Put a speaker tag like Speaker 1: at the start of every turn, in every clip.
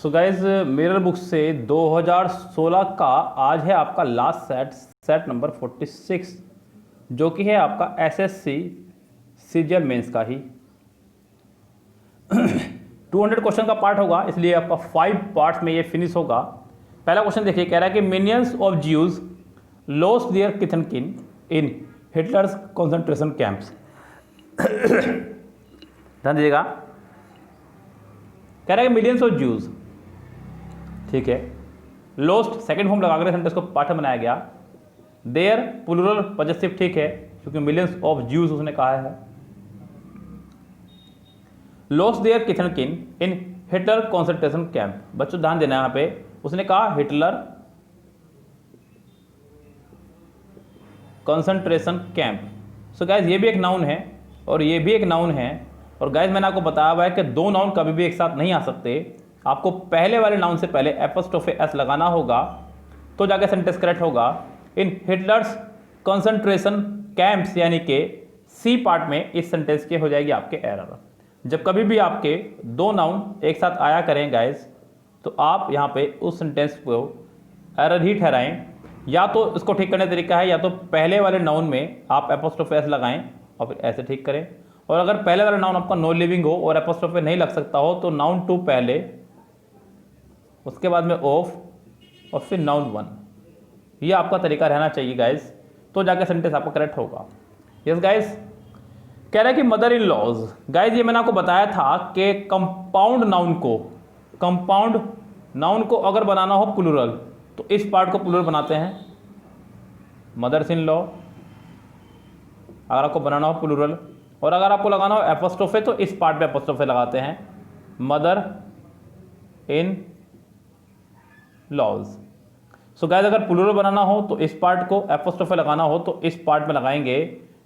Speaker 1: So guys mirror book से 2016 का आज है आपका लास्ट सेट नंबर 46, जो कि है आपका एसएससी सीजीएल मेंस का ही 200 क्वेश्चन का पार्ट होगा, इसलिए आपका 5 पार्ट्स में ये फिनिश होगा। पहला क्वेश्चन देखिए, कह रहा है कि millions of Jews lost their किथ एंड किन इन हिटलर्स कॉन्सेंट्रेशन कैंप्स। ध्यान दीजिएगा, कह रहा है कि मिलियंस ऑफ ज्यूज, ठीक है, लॉस्ट सेकंड फॉर्म लगाकर सेंटेंस को पार्ट बनाया गया। देयर प्लूरल पॉजेसिव, ठीक है, क्योंकि मिलियंस ऑफ ज्यूज उसने कहा है। लॉस्ट देयर किथ एंड किन इन हिटलर कॉन्सेंट्रेशन कैंप। बच्चों ध्यान देना, यहां पे उसने कहा हिटलर कॉन्सेंट्रेशन कैंप। सो गाइज ये भी एक नाउन है और ये भी एक नाउन है। और गाइज मैंने आपको बताया हुआ है कि दो नाउन कभी भी एक साथ नहीं आ सकते। आपको पहले वाले नाउन से पहले एपोस्ट्रोफे एस लगाना होगा तो जाके सेंटेंस करेक्ट होगा। इन हिटलर्स कॉन्सेंट्रेशन कैंप्स यानी कि सी पार्ट में इस सेंटेंस के हो जाएगी आपके एरर। जब कभी भी आपके दो नाउन एक साथ आया करें गाइज, तो आप यहाँ पे उस सेंटेंस को एरर ही ठहराएं। या तो इसको ठीक करने का तरीका है, या तो पहले वाले नाउन में आप एपोस्ट्रोफे एस लगाएं और फिर ऐसे ठीक करें। और अगर पहले वाला नाउन आपका नो लिविंग हो और एपोस्ट्रोफे नहीं लग सकता हो तो नाउन 2 पहले, उसके बाद में ऑफ और फिर नाउन 1। ये आपका तरीका रहना चाहिए गाइज, तो जाकर सेंटेंस आपका करेक्ट होगा। यस गाइज, कह रहा है कि मदर इन लॉज। गाइज ये मैंने आपको बताया था कि कंपाउंड नाउन को अगर बनाना हो प्लूरल तो इस पार्ट को प्लूरल बनाते हैं, मदर्स इन लॉ। अगर आपको बनाना हो प्लूरल, और अगर आपको लगाना हो एपोस्ट्रोफे तो इस पार्ट पे एपोस्ट्रोफे लगाते हैं, mother in laws. So guys अगर प्लूरल बनाना हो तो इस पार्ट को, एपोस्ट्रोफे लगाना हो तो इस पार्ट में लगाएंगे।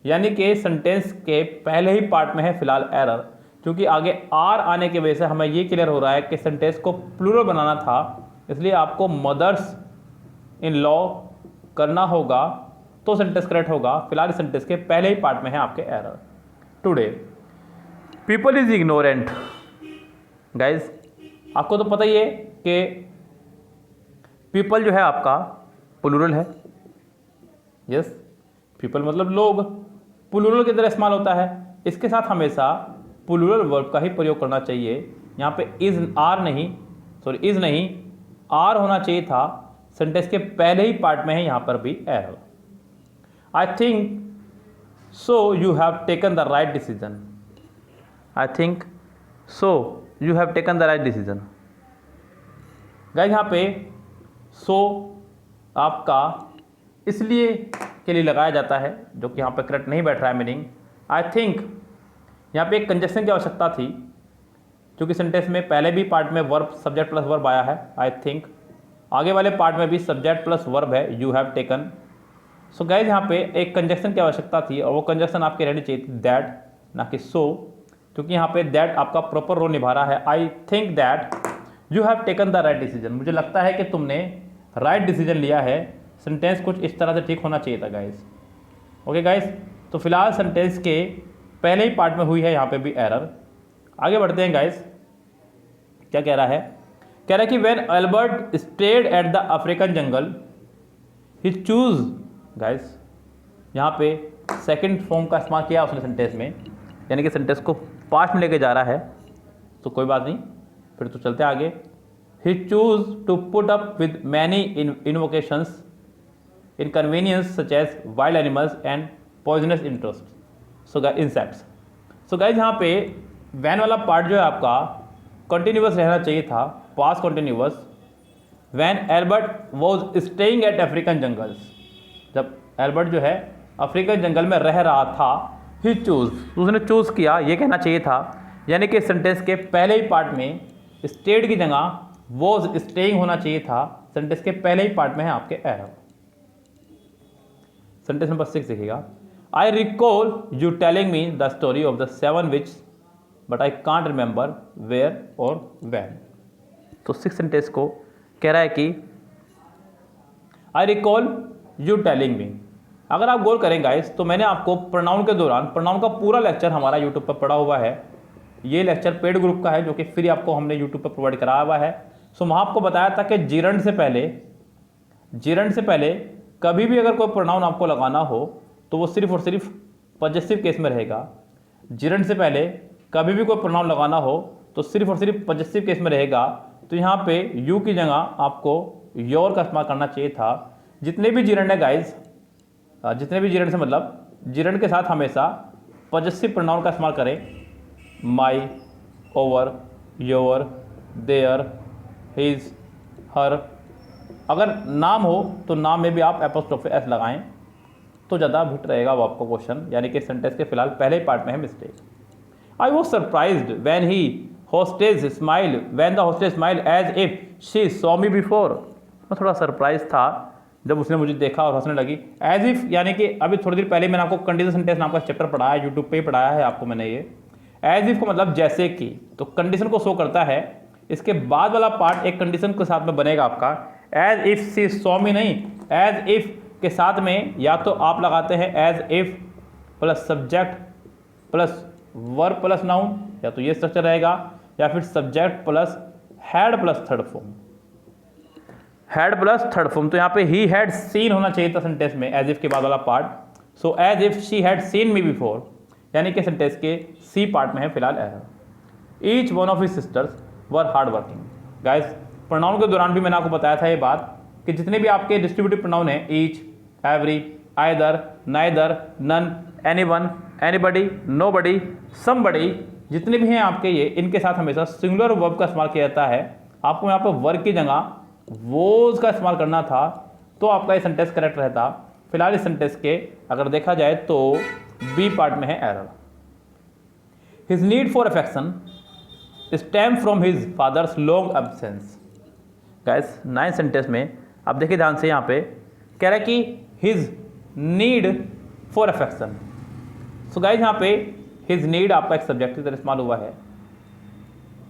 Speaker 1: यानी कि सेंटेंस के पहले ही पार्ट में है फिलहाल एरर, क्योंकि आगे आर आने की वजह से हमें ये क्लियर हो रहा है कि सेंटेंस को प्लूरल बनाना था, इसलिए आपको मदर्स इन लॉ करना होगा तो सेंटेंस करेक्ट होगा। फिलहाल सेंटेंस के पहले ही पार्ट में है आपके error. Today people is ignorant. Guys आपको तो पता ही है कि पीपल जो है आपका प्लूरल है। यस, पीपल मतलब लोग, प्लूरल की तरह इस्तेमाल होता है। इसके साथ हमेशा प्लूरल वर्ब का ही प्रयोग करना चाहिए। यहाँ पे इज नहीं आर होना चाहिए था। सेंटेंस के पहले ही पार्ट में है यहाँ पर भी error. I think so you have taken the right decision. I think so you have taken the right decision. Guys यहाँ पे सो आपका इसलिए के लिए लगाया जाता है, जो कि यहाँ पे करेक्ट नहीं बैठ रहा है मीनिंग। आई थिंक यहाँ पे एक कंजक्शन की आवश्यकता थी, क्योंकि सेंटेंस में पहले भी पार्ट में वर्ब सब्जेक्ट प्लस वर्ब आया है आई थिंक, आगे वाले पार्ट में भी सब्जेक्ट प्लस वर्ब है you have taken. So guys यहाँ पे एक कंजक्शन की आवश्यकता थी, और वो कंजक्शन आपकी रहनी चाहिए थी दैट, ना कि सो, क्योंकि यहाँ पे दैट आपका प्रॉपर रोल निभा रहा है। I think that you have taken the right decision. मुझे लगता है कि तुमने राइट डिसीजन लिया है। सेंटेंस कुछ इस तरह से ठीक होना चाहिए था गाइज। ओके गाइज, तो फिलहाल सेंटेंस के पहले ही पार्ट में हुई है यहाँ पे भी एरर। आगे बढ़ते हैं गाइज, क्या कह रहा है? कह रहा है कि when Albert stayed at the African jungle he choose. Guys यहाँ पे सेकंड फॉर्म का इस्तेमाल किया उसने सेंटेंस में, यानी कि सेंटेंस को पास्ट में लेके जा रहा है, तो कोई बात नहीं, फिर तो चलते आगे। He choose to put up with many invocations inconvenience such as wild animals and poisonous insects. So guys यहाँ पे वैन वाला पार्ट जो है आपका कंटिन्यूअस रहना चाहिए था, past continuous. When Albert was staying at African jungles, जब एल्बर्ट जो है अफ्रीकन जंगल में रह रहा था, ही चूज, उसने चूज किया, ये कहना चाहिए था। यानी कि सेंटेंस के पहले ही पार्ट में स्टेड की जगह वॉज स्टेइंग होना चाहिए था। सेंटेंस के पहले ही पार्ट में है आपके एरर। सेंटेंस नंबर 6 देखिएगा, I recall you telling me the story of the 7 which but I can't remember where or when. तो 6 सेंटेंस को कह रहा है कि I recall you telling me. अगर आप गौर करें गाइस, तो मैंने आपको प्रोनाउन के दौरान, प्रोनाउन का पूरा लेक्चर हमारा यूट्यूब पर पड़ा हुआ है। ये लेक्चर पेड ग्रुप का है, जो कि फ्री आपको हमने यूट्यूब पर प्रोवाइड कराया हुआ है। सो वहाँ आपको बताया था कि जीरंड से पहले कभी भी अगर कोई प्रोनाउन आपको लगाना हो तो वो सिर्फ और सिर्फ पॉजेसिव केस में रहेगा। जीरंड से पहले कभी भी कोई प्रोनाउन लगाना हो तो सिर्फ और सिर्फ पॉजेसिव केस में रहेगा। तो यहाँ पे यू की जगह आपको योर का इस्तेमाल करना चाहिए था। जितने भी जीरंड है गाइज, जितने भी जीरंड से मतलब जीरंड के साथ हमेशा पॉजेसिव प्रोनाउन का इस्तेमाल करें। माई, ओवर, योर, देयर, हिज, हर। अगर नाम हो तो नाम में भी आप एपोस्ट्रोफी एस लगाएं तो ज़्यादा फिट रहेगा वो आपको क्वेश्चन, यानी कि सेंटेंस के फिलहाल पहले ही पार्ट में है mistake. I was surprised when he hostage smile when the hostage smile as if she saw me before. मैं थोड़ा सरप्राइज था जब उसने मुझे देखा और हंसने लगी। एज इफ यानी कि अभी थोड़ी देर पहले मैंने आपको कंडीशन सेंटेंस नाम का चैप्टर पढ़ाया है, यूट्यूब पे ही पढ़ाया है आपको मैंने ये। एज इफ का मतलब जैसे कि, तो कंडीशन को शो करता है। इसके बाद वाला पार्ट एक कंडीशन के साथ में बनेगा आपका। As if she saw me नहीं, एज इफ के साथ में या तो आप लगाते हैं as if plus subject plus verb plus noun, या तो ये स्ट्रक्चर रहेगा, या फिर subject plus had plus third form, had plus third form. तो यहाँ पे ही हैड सीन होना चाहिए था सेंटेंस में एज इफ के बाद वाला part. So as if she had seen me before, यानी कि सेंटेंस के सी पार्ट में है फिलहाल error. Each one of his sisters were hard working. Guys pronoun के दौरान भी मैंने आपको बताया था ये बात कि जितने भी आपके डिस्ट्रीब्यूटिव प्रोनाउन हैं, each, every, either, neither, none, anyone, anybody, nobody, somebody, जितने भी हैं आपके ये, इनके साथ हमेशा सिंगुलर वर्ब का इस्तेमाल किया जाता है। आपको यहाँ पर वर्ब की जगह वोज का इस्तेमाल करना था तो आपका ये सेंटेंस करेक्ट रहता। फिलहाल इस सेंटेंस के अगर देखा जाए तो बी पार्ट में है error. His need for affection stem from his father's long absence. Guys 9 sentence में आप देखिए ध्यान से, यहाँ पे कह रहा है कि his need for affection. So guys यहाँ पे हिज नीड आपका एक सब्जेक्ट की तरह इस्तेमाल हुआ है।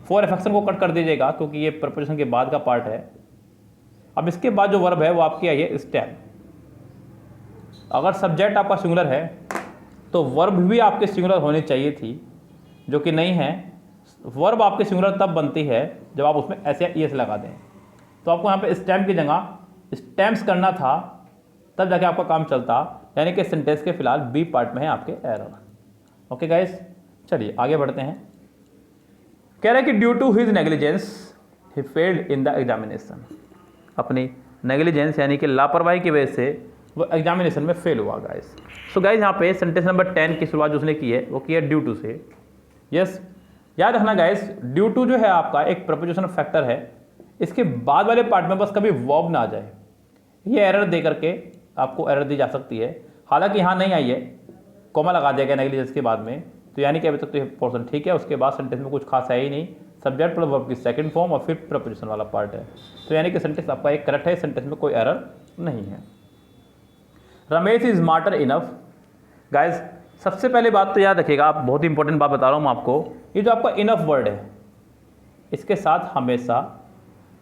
Speaker 1: फॉर अफेक्शन को कट कर दीजिएगा क्योंकि ये प्रपोजिशन के बाद का पार्ट है। अब इसके बाद जो वर्ब है वो आपकी आई है स्टेम। अगर सब्जेक्ट आपका सिंगुलर है तो वर्ब भी आपके सिंगुलर होनी चाहिए थी, जो कि नहीं है। वर्ब आपके सिंगुलर तब बनती है जब आप उसमें एस या ईएस लगा दें। तो आपको यहाँ पे स्टेम की जगह स्टेम्स करना था, तब जाके आपका काम चलता, यानी कि सेंटेंस के फिलहाल बी पार्ट में है आपके एरर। ओके गाइस, चलिए आगे बढ़ते हैं। कह रहा है कि due to his negligence he failed in the examination. अपनी नेग्लिजेंस यानी कि लापरवाही की वजह से वो एग्जामिनेशन में फेल हुआ गाइस। सो गाइस यहाँ पे सेंटेंस नंबर 10 की शुरुआत जो उसने की है वो की है ड्यू टू से। यस, याद रखना गाइस, ड्यू टू जो है आपका एक प्रपोजिशन फैक्टर है। इसके बाद वाले पार्ट में बस कभी वर्ब ना आ जाए, ये एरर दे करके आपको एरर दी जा सकती है। हालांकि यहाँ नहीं आई है, कॉमा लगा दिया गया नेग्लिजेंस के बाद में, तो यानी कि अभी तक तो ये पोर्शन ठीक है। उसके बाद सेंटेंस में कुछ खास है ही नहीं, सब्जेक्ट प्लस वर्ब की सेकंड फॉर्म और फिर प्रपोजिशन वाला पार्ट है। तो यानी कि सेंटेंस आपका एक करेक्ट है, सेंटेंस में कोई एरर नहीं है। Ramesh is smarter enough. Guys सबसे पहले बात तो याद रखिएगा, आप बहुत ही इंपॉर्टेंट बात बता रहा हूँ आपको। ये जो आपका इनफ वर्ड है इसके साथ हमेशा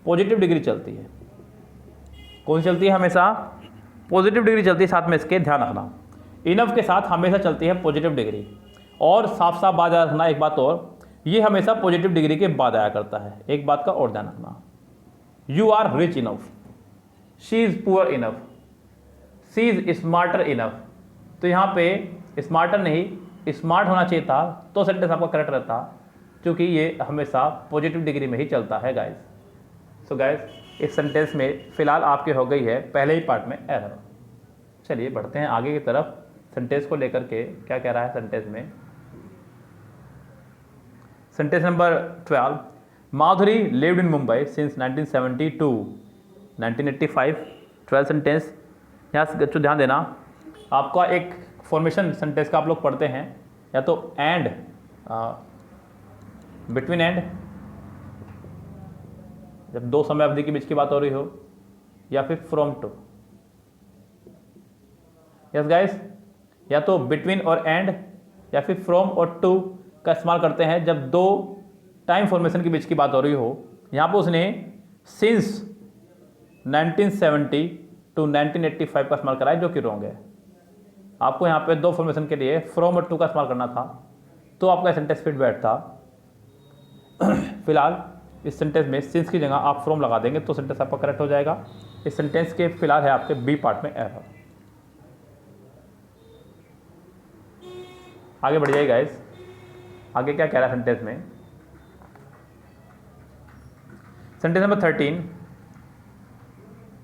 Speaker 1: पॉजिटिव डिग्री चलती है। कौन सी चलती है? हमेशा पॉजिटिव डिग्री चलती है। साथ में इसके ध्यान रखना, इनफ के साथ हमेशा चलती है पॉजिटिव डिग्री। और साफ साफ बात याद रखना एक बात और, ये हमेशा पॉजिटिव डिग्री के बाद आया करता है। एक बात का और ध्यान रखना, you are rich enough, she is poor enough, she is smarter enough. तो यहाँ पे स्मार्टर नहीं स्मार्ट होना चाहिए था, तो सेंटेंस आपका करेक्ट रहता, क्योंकि ये हमेशा पॉजिटिव डिग्री में ही चलता है गाइस। सो गाइस इस सेंटेंस में फिलहाल आपके हो गई है पहले ही पार्ट में एरर। चलिए बढ़ते हैं आगे की तरफ। सेंटेंस को लेकर के क्या कह रहा है सेंटेंस में। Sentence number 12, Madhuri lived in Mumbai since 1970 to 1985। 12 sentence. यहाँ से बच्चों ध्यान देना, आपका एक फॉर्मेशन सेंटेंस का आप लोग पढ़ते हैं, या तो एंड, बिटवीन एंड, जब दो समय अवधि के बीच की बात हो रही हो, या फिर फ्रॉम टू। यस गाइस, या तो बिटवीन और एंड या फिर फ्रॉम और टू का इस्तेमाल करते हैं जब दो टाइम फॉर्मेशन के बीच की बात हो रही हो। यहाँ पर उसने सिंस 1970 टू 1985 का इस्तेमाल करा है, जो कि रॉन्ग है। आपको यहाँ पे दो फॉर्मेशन के लिए फ्रॉम और टू का इस्तेमाल करना था, तो आपका सेंटेंस फिट बैठता। फिलहाल इस सेंटेंस में सिंस की जगह आप फ्रॉम लगा देंगे तो सेंटेंस आपका करेक्ट हो जाएगा। इस सेंटेंस के फिलहाल है आपके बी पार्ट में एरर। आगे बढ़ जाइए गाइस, आगे क्या कह रहा है सेंटेंस में। Sentence number 13,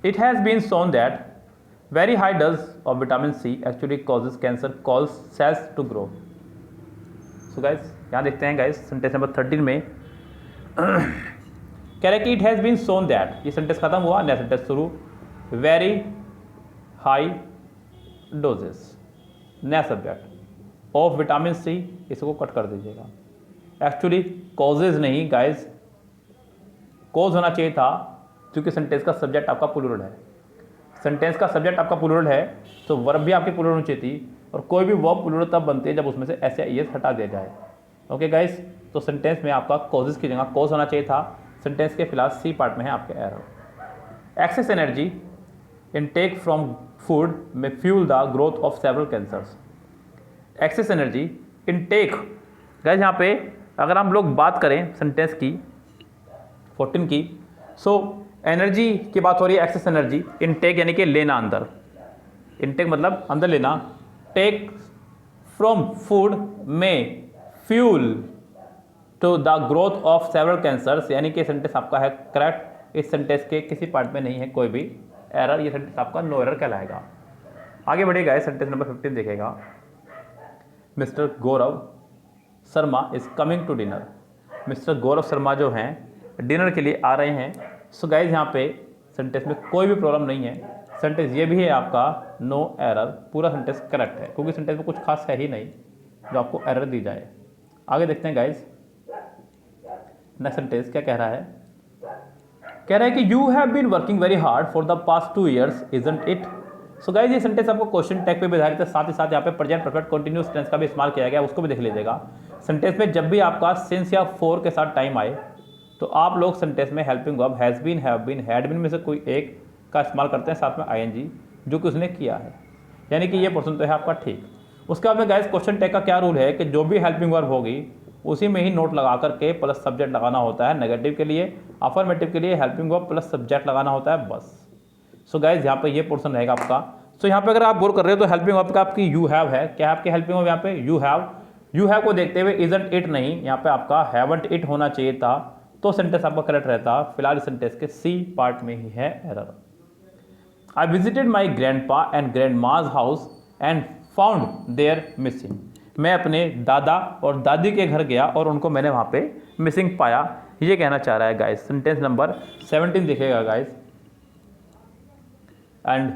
Speaker 1: it has been shown that very high dose of vitamin C actually causes cancer calls cells to grow. So guys यहाँ देखते हैं गाइस सेंटेंस नंबर 13 में कह रहा है कि it has been shown that, ये सेंटेंस खत्म हुआ, नया सेंटेंस शुरू। वेरी हाई डोजेस, नया सब्जेक्ट ऑफ विटामिन सी, इसको कट कर दीजिएगा। एक्चुअली कॉजेज नहीं गाइस, कॉज होना चाहिए था क्योंकि सेंटेंस का सब्जेक्ट आपका प्लूरल है। सेंटेंस का सब्जेक्ट आपका प्लूरल है तो वर्ब भी आपकी प्लूरल होनी चाहिए थी, और कोई भी वर्ब प्लूरल तब बनती है जब उसमें से एस या ईएस हटा दिया जाए। ओके गाइस, तो सेंटेंस में आपका कॉजेज की जगह कॉज होना चाहिए था। सेंटेंस के फिलहाल सी पार्ट में है आपके error. Excess energy intake from food में fuel the growth of several cancers. Excess energy intake guys, यहाँ पे अगर हम लोग बात करें सेंटेंस की 14 की, सो एनर्जी की बात हो रही है, एक्सेस एनर्जी। इनटेक यानी कि लेना अंदर, इनटेक मतलब अंदर लेना। टेक फ्रॉम फूड में fuel to the growth of several cancers, यानी कि सेंटेंस आपका है करेक्ट। इस सेंटेंस के किसी पार्ट में नहीं है कोई भी एरर, ये सेंटेंस आपका नो एरर कहलाएगा। आगे बढ़ेगा, सेंटेंस नंबर 15 देखेगा। Mister Gaurav Sharma is coming to dinner. Mister Gaurav Sharma जो हैं डिनर के लिए आ रहे हैं। सो गाइज यहाँ पे सेंटेंस में कोई भी प्रॉब्लम नहीं है। सेंटेंस ये भी है आपका नो एरर, पूरा सेंटेंस करेक्ट है क्योंकि सेंटेंस में कुछ खास है ही नहीं जो आपको एरर दी जाए। आगे देखते हैं गाइज, नेक्स्ट सेंटेंस क्या कह रहा है। कह रहा है कि you have been working very hard for the past 2 years isn't it. So guys ये सेंटेंस आपको क्वेश्चन टैग पे भी आधारित है, साथ ही साथ यहाँ पे प्रेजेंट परफेक्ट कंटिन्यूअस टेंस का भी इस्तेमाल किया गया, उसको भी देख लीजिएगा। सेंटेंस में जब भी आपका सिंस या फॉर के साथ टाइम आए तो आप लोग सेंटेंस में helping verb has been, have been, had been में से कोई एक का इस्तेमाल करते हैं, साथ में आईएनजी जो कि उसने किया है, यानी कि ये पोर्शन तो है आपका ठीक। उसके बाद में गाइस क्वेश्चन टैग का क्या रूल है कि जो भी हेल्पिंग वर्ब होगी उसी में ही नोट लगा करके प्लस सब्जेक्ट लगाना होता है। नेगेटिव के लिए, अफर्मेटिव के लिए हेल्पिंग वर्ब प्लस सब्जेक्ट लगाना होता है बस। सो गाइज यहाँ पे ये पोर्शन रहेगा आपका। सो यहाँ पे अगर आप गौर कर रहे हो तो हेल्पिंग वर्ब का आपकी यू हैव है। क्या है आपकी हेल्पिंग वर्ब यहाँ पे? You have. यू हैव को देखते हुए इजंट इट नहीं, यहाँ पे आपका हैवंट इट होना चाहिए था, तो सेंटेंस आपका करेक्ट रहता। फिलहाल इस सेंटेंस के सी पार्ट में ही है error. I visited my grandpa and grandma's house and found there missing. मैं अपने दादा और दादी के घर गया और उनको मैंने वहाँ पे मिसिंग पाया, ये कहना चाह रहा है गाइस। सेंटेंस नंबर 17 देखिएगा guys. And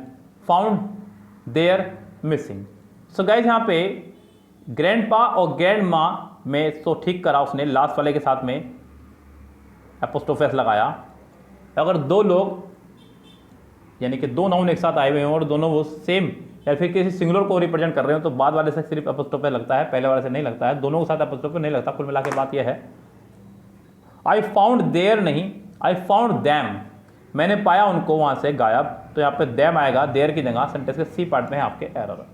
Speaker 1: found there missing. So guys यहाँ पे ग्रैंडपा और ग्रैंडमा में तो ठीक करा उसने, लास्ट वाले के साथ में एपोस्ट्रोफी लगाया। अगर दो लोग यानी कि दो नाउन एक साथ आए हुए हैं और दोनों वो सेम या फिर किसी सिंगुलर को रिप्रेजेंट कर रहे हो तो बाद वाले से सिर्फ एपोस्ट्रोफी लगता है, पहले वाले से नहीं लगता है। दोनों के साथ एपोस्ट्रोफी नहीं लगता। कुल मिला के बात यह है, आई फाउंड देयर नहीं, आई फाउंड दैम। मैंने पाया उनको वहां से गायब, तो यहाँ पे दैम आएगा देयर की जगह। सेंटेंस के सी पार्ट में है आपके error.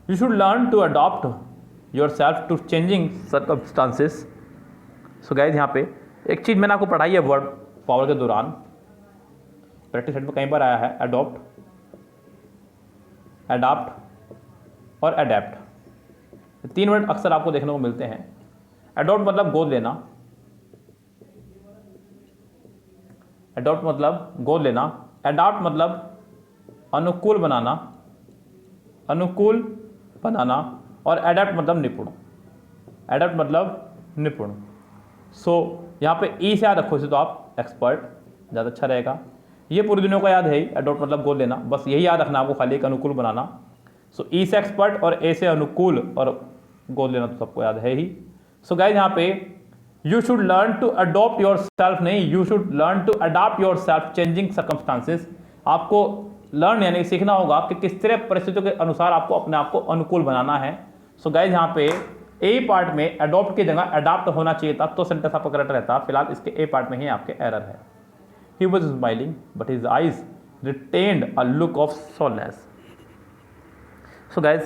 Speaker 1: You should learn to adopt yourself to changing circumstances. So guys यहाँ पे एक चीज़ मैंने आपको पढ़ाई है वर्ड पावर के दौरान, प्रैक्टिस सेट में कई बार आया है, अडॉप्ट, अडाप्ट और अडेप्ट। 3 वर्ड अक्सर आपको देखने को मिलते हैं। अडॉप्ट मतलब गोद लेना, अडॉप्ट मतलब गोद लेना, अडाप्ट मतलब अनुकूल बनाना, अनुकूल बनाना, और अडेप्ट मतलब निपुण, अडेप्ट मतलब निपुण। सो यहाँ पे ई से याद रखो इसे, तो आप एक्सपर्ट ज़्यादा अच्छा रहेगा। ये पूरी दुनिया को याद है ही, अडॉप्ट मतलब गोद लेना, बस यही याद रखना आपको खाली, एक अनुकूल बनाना। सो ई से एक्सपर्ट और ए से अनुकूल और गोद लेना तो सबको याद है ही। सो गाइज यहाँ पे you should learn to adopt yourself नहीं, you should learn to adopt yourself changing circumstances. आपको लर्न यानी सीखना होगा कि किस तरह परिस्थितियों के अनुसार आपको अपने आप को अनुकूल बनाना है। सो गाइज यहाँ पे ए पार्ट में अडॉप्ट की जगह अडॉप्ट होना चाहिए था, तो सेंटेंस आपका करेक्ट रहता। फिलहाल इसके ए पार्ट में ही आपके एरर है। He was smiling, but his eyes retained a look of soreness. So guys,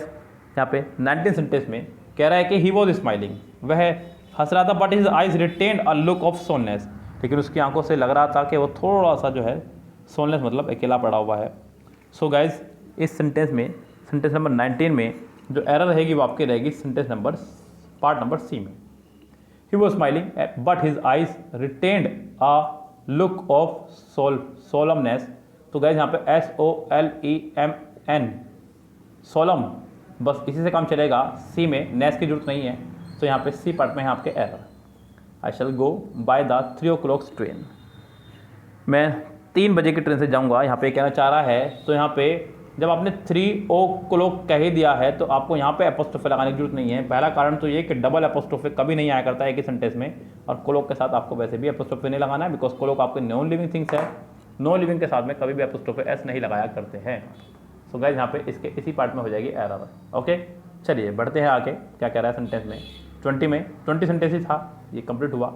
Speaker 1: यहाँ पे 19 सेंटेंस में कह रहा है कि he was smiling, वह हंस रहा था, but his eyes retained a look of soreness, लेकिन उसकी आंखों से लग रहा था कि वो थोड़ा सा जो है सोनलेस मतलब अकेला पड़ा हुआ है। सो गाइज इस सेंटेंस में, सेंटेंस नंबर 19 में जो एरर रहेगी वो आपकी रहेगी sentence number part number C में। He was smiling but his eyes retained a look of solemnness. तो गाइज यहाँ पे SOLEMN सोलम, बस इसी से काम चलेगा। सी में नेस की जरूरत नहीं है, तो यहाँ पे सी पार्ट में है आपके error. I shall go by the 3 o'clock train. मैं 3 बजे की ट्रेन से जाऊँगा, यहाँ पे कहना चाह रहा है। तो यहाँ पे जब आपने 3 o'clock कह ही दिया है तो आपको यहाँ पे एपोस्ट्रोफे लगाने की जरूरत नहीं है। पहला कारण तो ये कि डबल एपोस्ट्रोफे कभी नहीं आया करता है कि सेंटेंस में, और क्लोक के साथ आपको वैसे भी एपोस्ट्रोफे नहीं लगाना है, बिकॉज क्लोक आपके नॉन लिविंग थिंग्स है। नॉन लिविंग के साथ में कभी भी एपोस्ट्रोफे एस नहीं लगाया करते हैं। सो गाइस यहाँ पे इसके इसी पार्ट में हो जाएगी एरर। ओके, चलिए बढ़ते हैं आगे। क्या कह रहा है सेंटेंस में 20 में 20 सेंटेंस ही था, ये कंप्लीट हुआ।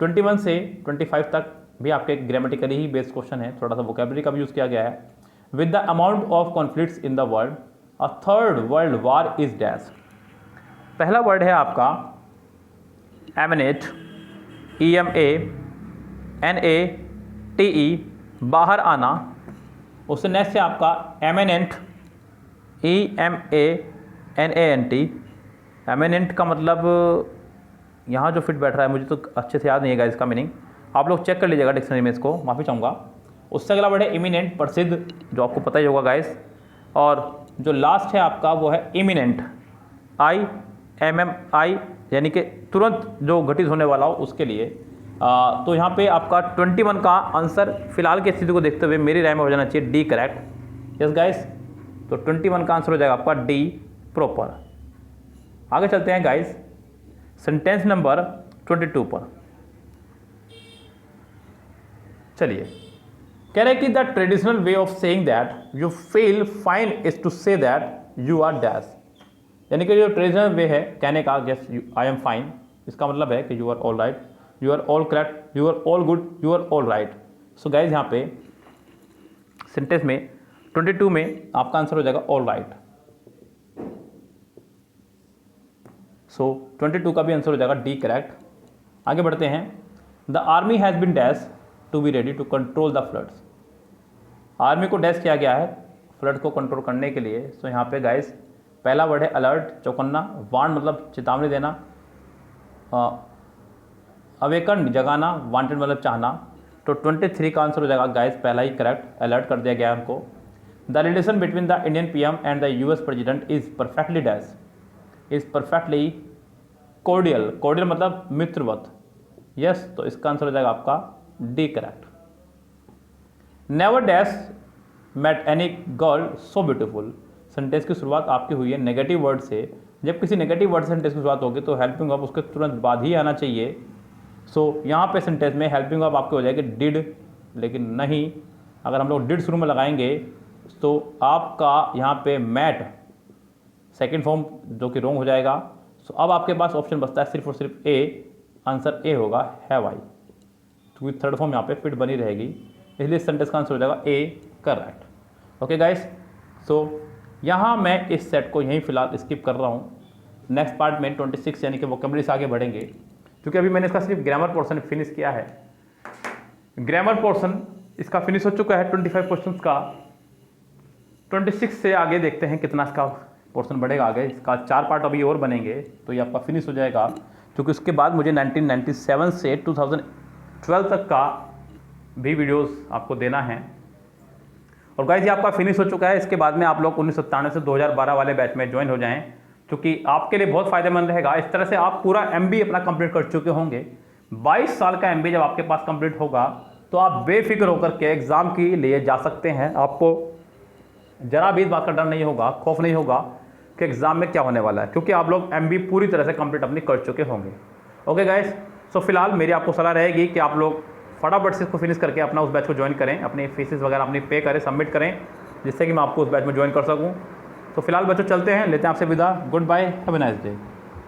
Speaker 1: 21 से 25 तक भी आपके ग्रामेटिकली ही बेस्ड क्वेश्चन है, थोड़ा सा वोकेबलरी का भी यूज़ किया गया है। With the amount of conflicts in the world a third world war is dash. पहला वर्ड है आपका एमिनेट, EMANATE, बाहर आना। उससे नेक्स्ट है आपका एमिनेंट, EMANANT। एमिनेंट का मतलब यहाँ जो फिट बैठ रहा है मुझे तो अच्छे से याद नहीं है इसका मीनिंग, आप लोग चेक कर लीजिएगा डिक्शनरी में, इसको माफ़ी चाहूँगा। उससे अगला वर्ड है इमिनेंट, प्रसिद्ध, जो आपको पता ही होगा गाइस। और जो लास्ट है आपका वो है इमिनेंट, IMMI, यानी कि तुरंत जो घटित होने वाला हो उसके लिए। तो यहाँ पे आपका 21 का आंसर फिलहाल की स्थिति को देखते हुए मेरी राय में हो जाना चाहिए डी करेक्ट। यस गाइस, तो 21 का आंसर हो जाएगा आपका डी प्रॉपर। आगे चलते हैं गाइस सेंटेंस नंबर 22 पर। चलिए, कह रहे हैं कि the traditional way of saying that you feel fine is to say that you are dash. यानी कि जो ट्रेडिशनल वे है कहने का, यस आई एम फाइन, इसका मतलब है कि you are all right, you are all correct, you are all good, you are all right. So guys यहाँ पे सेंटेंस में 22 में आपका आंसर हो जाएगा ऑल राइट। सो 22 का भी आंसर हो जाएगा डी करेक्ट। आगे बढ़ते हैं। The army has been dash to be ready to control the floods. Army को डैश किया गया है फ्लड को कंट्रोल करने के लिए। सो यहाँ पे गाइस पहला वर्ड है अलर्ट, चौकन्ना, वार्न मतलब चेतावनी देना, अवेकन जगाना, वांटेड मतलब चाहना। तो 23 का आंसर हो जाएगा गाइस पहला ही करेक्ट, अलर्ट कर दिया गया उनको। The relation between the Indian PM and the US president is perfectly dash, is perfectly cordial, cordial मतलब मित्रवत। यस, तो इसका आंसर हो जाएगा आपका D correct. Never dash met any girl so beautiful. Sentence की शुरुआत आपकी हुई है नेगेटिव वर्ड से। जब किसी नेगेटिव वर्ड से सेंटेंस की शुरुआत होगी तो हेल्पिंग वर्ब उसके तुरंत बाद ही आना चाहिए। सो यहाँ पे सेंटेंस में हेल्पिंग वर्ब आपकी हो जाएगी डिड, लेकिन नहीं, अगर हम लोग डिड शुरू में लगाएंगे तो आपका यहाँ पे मैट सेकेंड फॉर्म जो कि रॉन्ग हो जाएगा। सो अब आपके पास ऑप्शन बचता है सिर्फ और सिर्फ ए, आंसर ए होगा हैव आई, क्योंकि थर्ड फॉर्म यहाँ पे फिट बनी रहेगी, इसलिए सेंटेंस का आंसर हो जाएगा ए करेक्ट। ओके गाइस, सो यहाँ मैं इस सेट को यहीं फिलहाल स्किप कर रहा हूँ। नेक्स्ट पार्ट में 26 यानी कि वोकेबलरी से आगे बढ़ेंगे, क्योंकि अभी मैंने इसका सिर्फ ग्रामर पोर्शन फिनिश किया है। ग्रामर पोर्शन इसका फिनिश हो चुका है 25 क्वेश्चंस का। 26 से आगे देखते हैं कितना इसका पोर्शन बढ़ेगा आगे। इसका 4 पार्ट अभी और बनेंगे तो ये आपका फिनिश हो जाएगा, क्योंकि उसके बाद मुझे 1997 से 2012 तक का भी वीडियोस आपको देना है। और गाइस ये आपका फिनिश हो चुका है। इसके बाद में आप लोग 1997 से 2012 वाले बैच में ज्वाइन हो जाएं, क्योंकि आपके लिए बहुत फायदेमंद रहेगा। इस तरह से आप पूरा MBA अपना कंप्लीट कर चुके होंगे। 22 साल का MBA जब आपके पास कंप्लीट होगा तो आप बेफिक्र होकर के एग्ज़ाम के लिए जा सकते हैं। आपको जरा भी इस बात का डर नहीं होगा, खौफ नहीं होगा कि एग्ज़ाम में क्या होने वाला है, क्योंकि आप लोग MBA पूरी तरह से कंप्लीट अपनी कर चुके होंगे। ओके गाइस, सो फिलहाल मेरी आपको सलाह रहेगी कि आप लोग फटाफट से इसको फिनिश करके अपना उस बैच को ज्वाइन करें, अपनी फीसेस वगैरह अपनी पे करें, सबमिट करें, जिससे कि मैं आपको उस बैच में ज्वाइन कर सकूं। तो फिलहाल बच्चों चलते हैं, लेते हैं आपसे विदा। Goodbye, have a nice day.